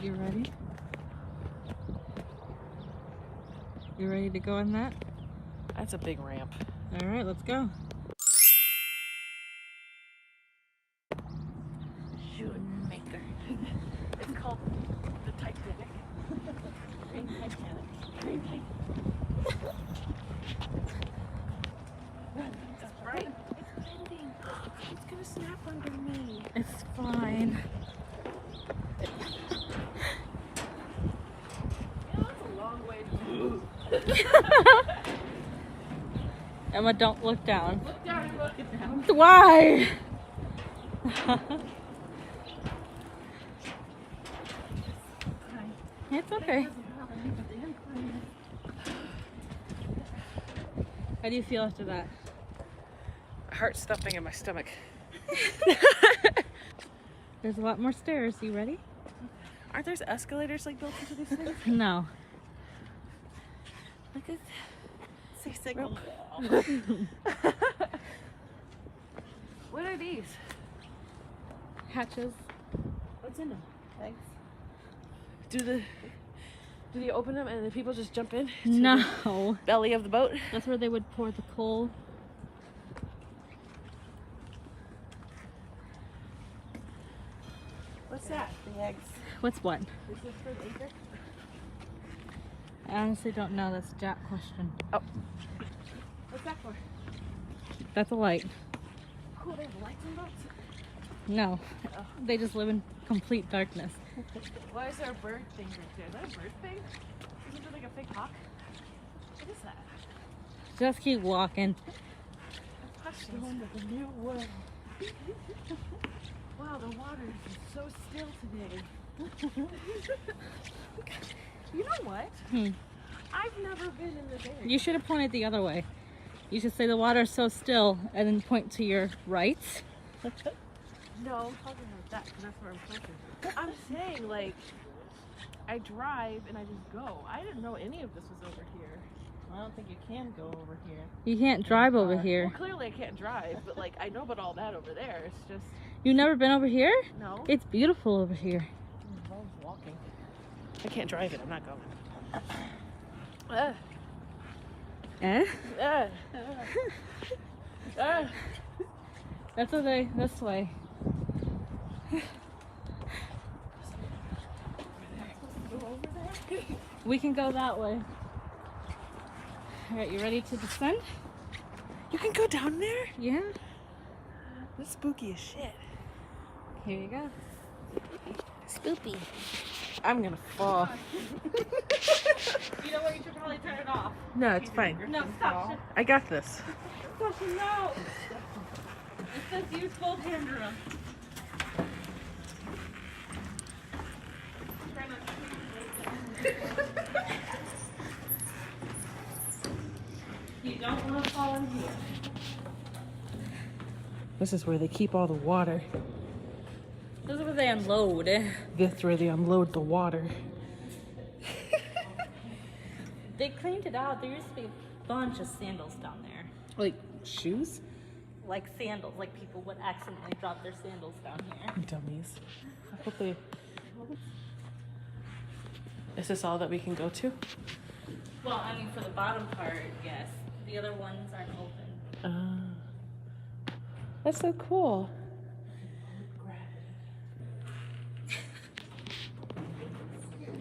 You ready? You ready to go on that? That's a big ramp. All right, let's go. Shoemaker. It's called the Titanic. Green Titanic. Green Titanic. That's right. It's bending. It's gonna snap under me. It's fine. Yeah, that's a long way to move. Emma, don't look down. Look down and look it down. Why? It's okay. How do you feel after that? Heart stuffing in my stomach. There's a lot more stairs. You ready? Aren't there escalators like built into these things? No. Look at say signal. What are these? Hatches. What's in them? Thanks. Do they open them and the people just jump in? To No. the belly of the boat? That's where they would pour the coal. What's that? The eggs. What's what? Is this for the anchor? I honestly don't know. That's a Jack question. Oh. What's that for? That's a light. Cool, they have lights in boats? No. Oh. They just live in complete darkness. Why is there a bird thing right there? Is that a bird thing? Isn't there like a fake hawk? What is that? Just keep walking. Going to the new world. Wow, the water is so still today. You know what? I've never been in this area. You should have pointed the other way. You should say the water's so still and then point to your right. No, I'm talking like that because that's where I'm pointing. I'm saying, like, I drive and I just go. I didn't know any of this was over here. I don't think you can go over here. You can't drive over here. Well, clearly I can't drive, but like I know about all that over there. It's just You've never been over here? no. It's beautiful over here. I love walking. I can't drive it. I'm not going. Eh? Uh. That's okay. This way. We can go that way. Alright, you ready to descend? You can go down there? Yeah. That's spooky as shit. Here you go. Spoopy. I'm gonna fall. You know what? You should probably turn it off. No, it's fine. No, stop. I got this. Stop. No. It says use both hand drills. You don't want to fall in here. This is where they keep all the water. This is where they unload. This is where they unload the water. They cleaned it out. There used to be a bunch of sandals down there. Like shoes? Like sandals, like people would accidentally drop their sandals down here. Dummies. I hope they... Is this all that we can go to? Well, I mean, for the bottom part, yes. The other ones aren't open. That's so cool.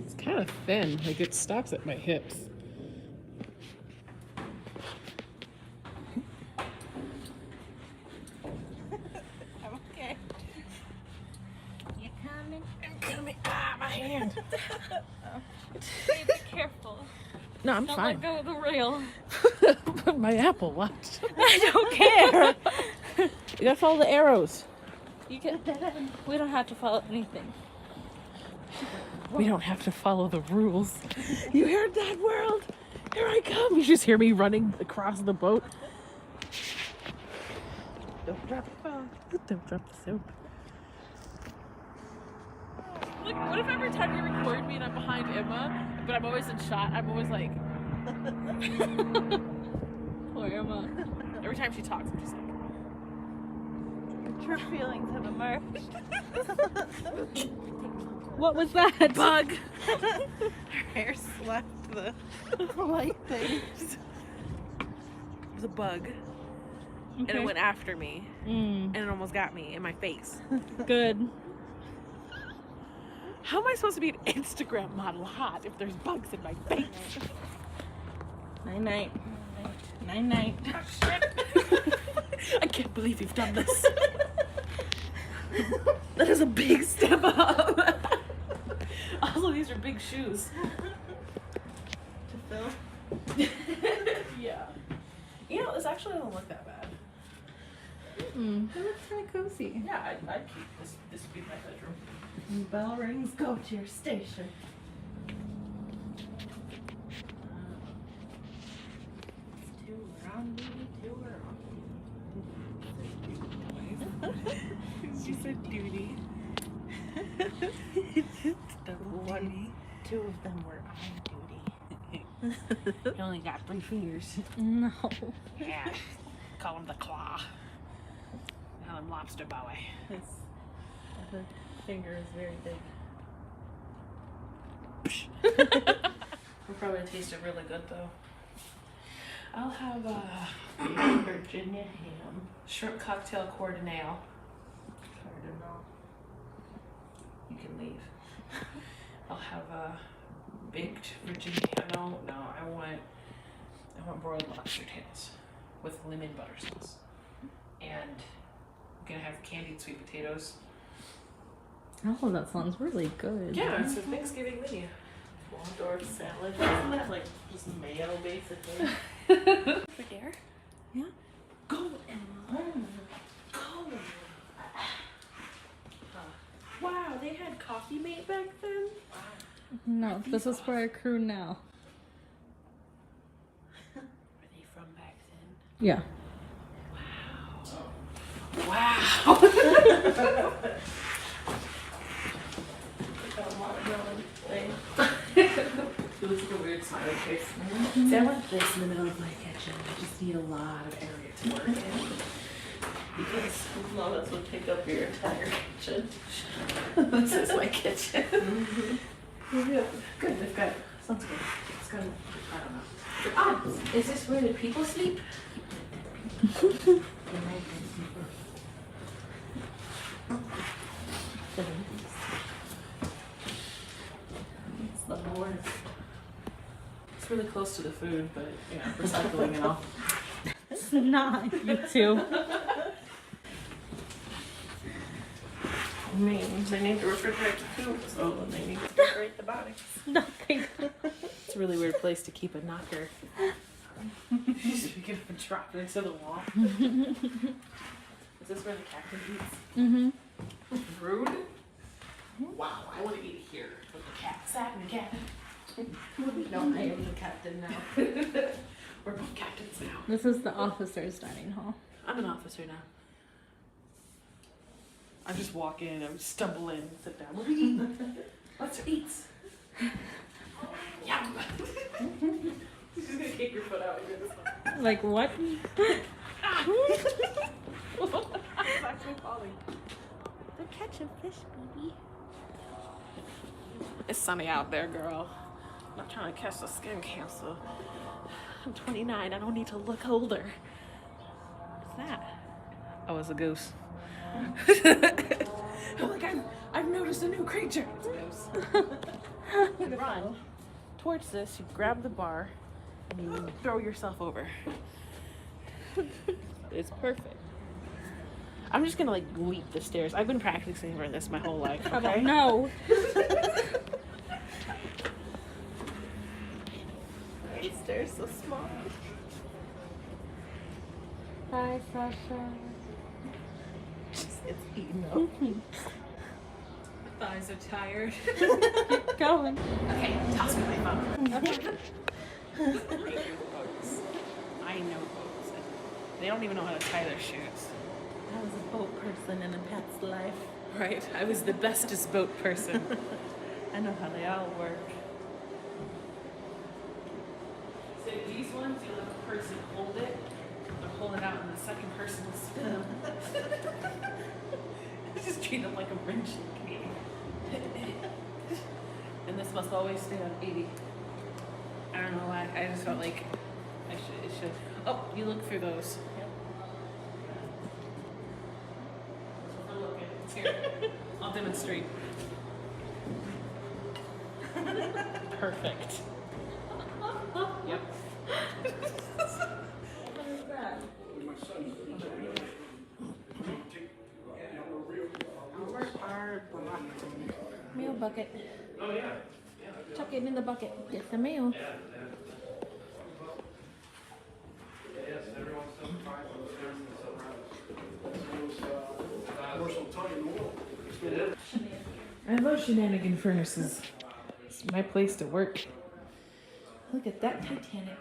It's kind of thin. Like it stops at my hips. I'm okay. You coming? I'm coming. Ah, my hand. Hey, be careful. No, I'm Don't fine. let go of the rail. My Apple Watch. I don't care. You gotta follow the arrows. You can. We don't have to follow anything. We don't have to follow the rules. You heard that, world? Here I come. You just hear me running across the boat. Don't drop the phone. Don't drop the soap. Look, what if every time you record me and I'm behind Emma, but I'm always in shot, I'm always like... Poor Emma. Every time she talks, I'm just like... True feelings have emerged. What was that? Bug. Her hair slapped the light things. It was a bug. And it went after me. And it almost got me in my face. Good. How am I supposed to be an Instagram model hot if there's bugs in my face? Night night. Night night. Oh, shit. I can't believe you've done this. That is a big step up. Also, these are big shoes. To fill. Yeah. You know, this actually doesn't look that bad. It looks kind of cozy. Yeah, I'd keep this. This would be my bedroom. When bell rings, go to your station. Two around me, two around me. She said duty. Double duty. Two of them were on duty. You only got 3 fingers. No. Yeah. Call him the claw. Call him lobster boy. His other finger is very big. We're probably tasted really good though. I'll have a Virginia ham. shrimp cocktail cordonale. You can leave. I'll have a baked Virginia. No, I want broiled lobster tails with lemon butter sauce. And I'm gonna have candied sweet potatoes. Oh, that sounds really good. Yeah, it's a Thanksgiving menu. Waldorf salad. Isn't that like just mayo basically? For dare? Yeah. Go and learn. Go. Wow, they had Coffee Mate back then? No, this is for our crew now. Were they from back then? Yeah. Wow. It looks like a weird smiley face. See, I want this in the middle of my kitchen. I just need a lot of area to work in. Because No, that's what take up your entire kitchen. this is my kitchen. Yeah, good, they've got, sounds good. It's got, I don't know. Ah, is this where the people sleep? It's the worst. It's really close to the food, but yeah, recycling and all. It's not. You too. Means they need to refrigerate the food, so then they need to refrigerate the body. Nothing. It's a really weird place to keep a knocker. You just pick it up and drop it into the wall. Is this where the captain eats? Mm-hmm. Rude. Wow, I want to eat here with the cat. Sat and the cat. No, I am the captain now. We're both captains now. This is the officer's dining hall. I'm an officer now. I just walk in, I stumble in, sit down. What do we eat? Let's eat. Yum. She's just gonna kick your foot out and do this one. Like what? It's actually falling. They're catching fish, baby. It's sunny out there, girl. I'm not trying to catch the skin cancer. I'm 29. I don't need to look older. What's that? Oh, it's a goose. I'm like, I've noticed a new creature. It's a goose. You run towards this, you grab the bar, and you throw yourself over. It's perfect. I'm just gonna like leap the stairs. I've been practicing for this my whole life. I Okay? don't know. The stairs so small. Hi, Sasha. It's eaten up. Thighs are tired. Keep going. Okay, toss me my phone. I know boats. They don't even know how to tie their shoes. I was a boat person in a past life. Right? I was the bestest boat person. I know how they all work. So these ones, you'll have a person hold it, or hold it out, and the second person will spin them. Just treat them like a wrenching game. must always stay on 80. I don't know why. I just felt like it should. Oh, you look through those. Here, I'll demonstrate. Perfect. Yep. What is that? Mail bucket. Chuck it in the bucket. Get the mail. I love shenanigan furnaces. It's my place to work. Look at that Titanic.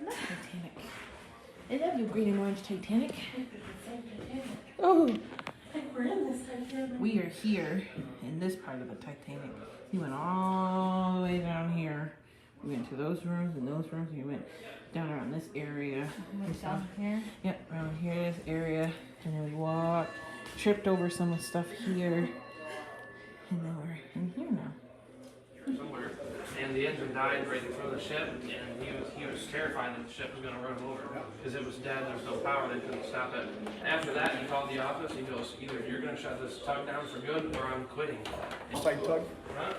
Titanic. I love you, green and orange Titanic. Oh, We're in this Titanic. We are here in this part of the Titanic. We went all the way down here. We went to those rooms and those rooms. We went down around this area. down here. Yep, around here, this area. And then we walked, tripped over some of the stuff here. And then we're in here now. Somewhere, and the engine died right in front of the ship, and he was terrified that the ship was going to run him over because it was dead. There was no power. They couldn't stop it. After that, he called the office. He goes, "Either you're going to shut this tug down for good, or I'm quitting." Side tug? Huh?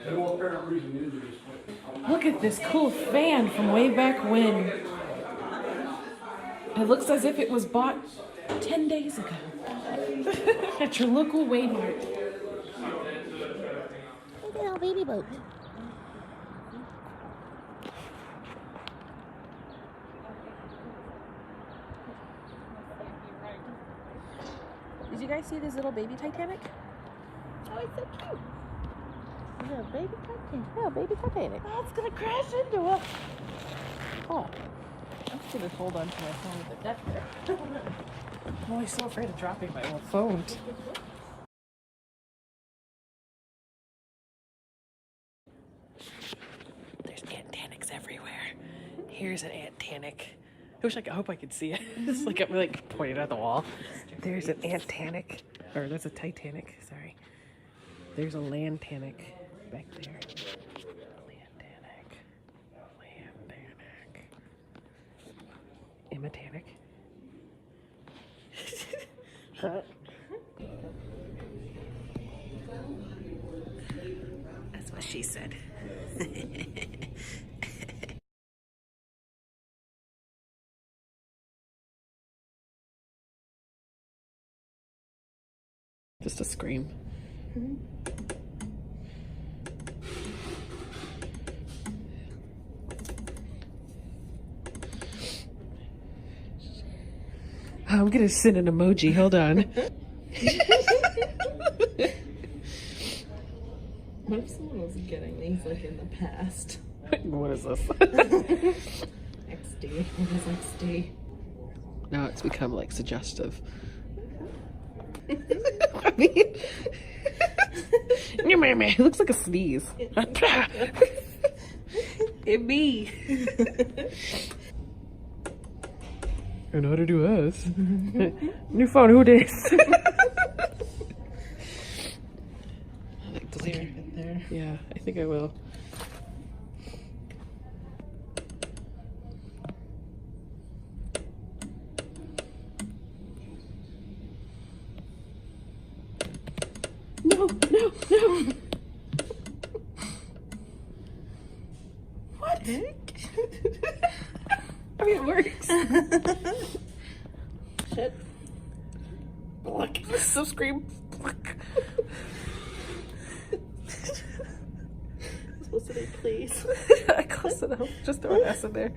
No apparent reason either. Look at this cool fan from way back when. It looks as if it was bought 10 days ago at your local Walmart. Look at our baby boat. Did you guys see this little baby Titanic? Oh, it's so cute. Little baby Titanic. Oh, baby Titanic. Oh, it's gonna crash into us. Oh, I'm just gonna hold on to my phone with the deck there. I'm always so afraid of dropping my old phone. There's Antanics everywhere. Here's an Antanic. I hope I could see it. It's like I'm like pointing at the wall. There's an Antanic. Or there's a Titanic, sorry. There's a Landtanic back there. Landtanic. Landtanic. Imatanic. That's what she said. Just a scream. I'm gonna send an emoji. Hold on. What if someone was getting these like in the past? What is this? XD. What is XD? Now it's become like suggestive. I mean, it looks like a sneeze. It be. I know how to do us. New phone, who dis? Clear it there. Yeah, I think I will. No, no, no. What? I mean, it works. Shit. Look, so scream. Supposed to be please. I close enough. Just throw an S in there.